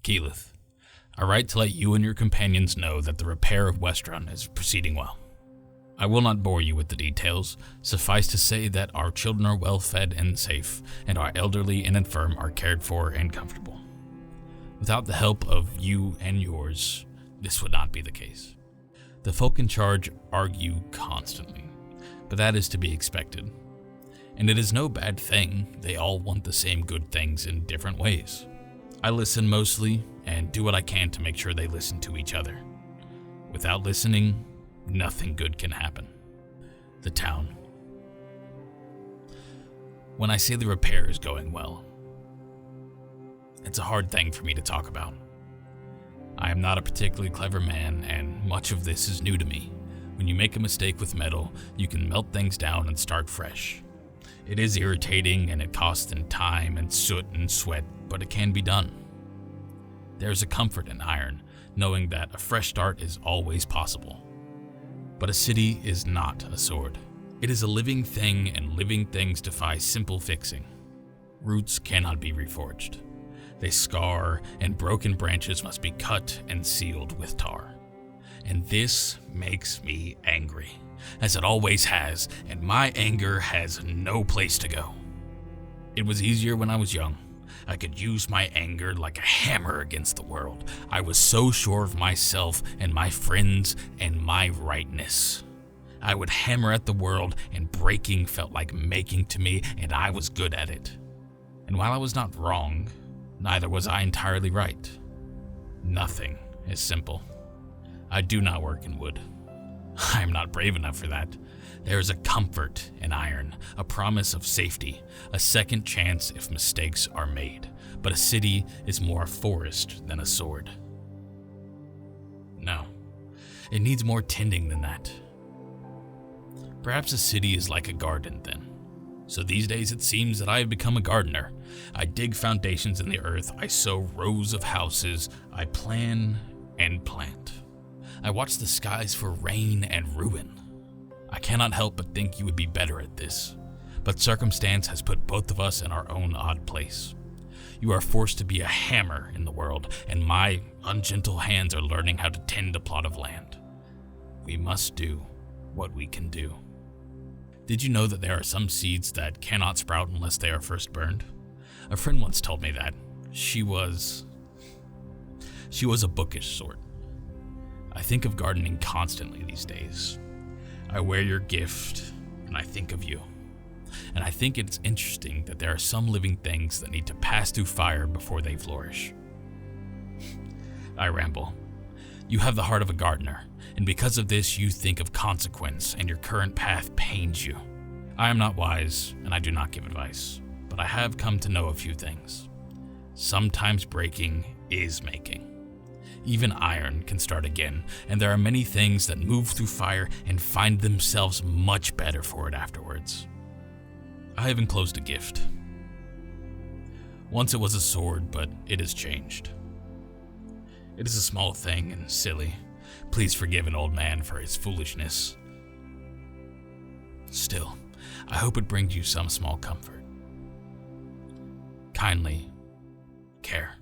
Keyleth, I write to let you and your companions know that the repair of Westrun is proceeding well. I will not bore you with the details. Suffice to say that our children are well fed and safe, and our elderly and infirm are cared for and comfortable. Without the help of you and yours, this would not be the case. The folk in charge argue constantly, but that is to be expected. And it is no bad thing, they all want the same good things in different ways. I listen mostly, and do what I can to make sure they listen to each other. Without listening, nothing good can happen. The town. When I say the repair is going well, it's a hard thing for me to talk about. I am not a particularly clever man, and much of this is new to me. When you make a mistake with metal, you can melt things down and start fresh. It is irritating, and it costs in time and soot and sweat, but it can be done. There's a comfort in iron, knowing that a fresh start is always possible. But a city is not a sword. It is a living thing, and living things defy simple fixing. Roots cannot be reforged. They scar, and broken branches must be cut and sealed with tar. And this makes me angry, as it always has, and my anger has no place to go. It was easier when I was young. I could use my anger like a hammer against the world. I was so sure of myself and my friends and my rightness. I would hammer at the world, and breaking felt like making to me, and I was good at it. And while I was not wrong, neither was I entirely right. Nothing is simple. I do not work in wood. I am not brave enough for that. There is a comfort in iron, a promise of safety, a second chance if mistakes are made. But a city is more a forest than a sword. No, it needs more tending than that. Perhaps a city is like a garden then. So these days it seems that I have become a gardener. I dig foundations in the earth, I sow rows of houses, I plan and plant. I watch the skies for rain and ruin. I cannot help but think you would be better at this, but circumstance has put both of us in our own odd place. You are forced to be a hammer in the world, and my ungentle hands are learning how to tend a plot of land. We must do what we can do. Did you know that there are some seeds that cannot sprout unless they are first burned? A friend once told me that. She was a bookish sort. I think of gardening constantly these days. I wear your gift, and I think of you. And I think it's interesting that there are some living things that need to pass through fire before they flourish. I ramble. You have the heart of a gardener, and because of this you think of consequence, and your current path pains you. I am not wise, and I do not give advice, but I have come to know a few things. Sometimes breaking is making. Even iron can start again, and there are many things that move through fire and find themselves much better for it afterwards. I have enclosed a gift. Once it was a sword, but it has changed. It is a small thing and silly. Please forgive an old man for his foolishness. Still, I hope it brings you some small comfort. Kindly, Care.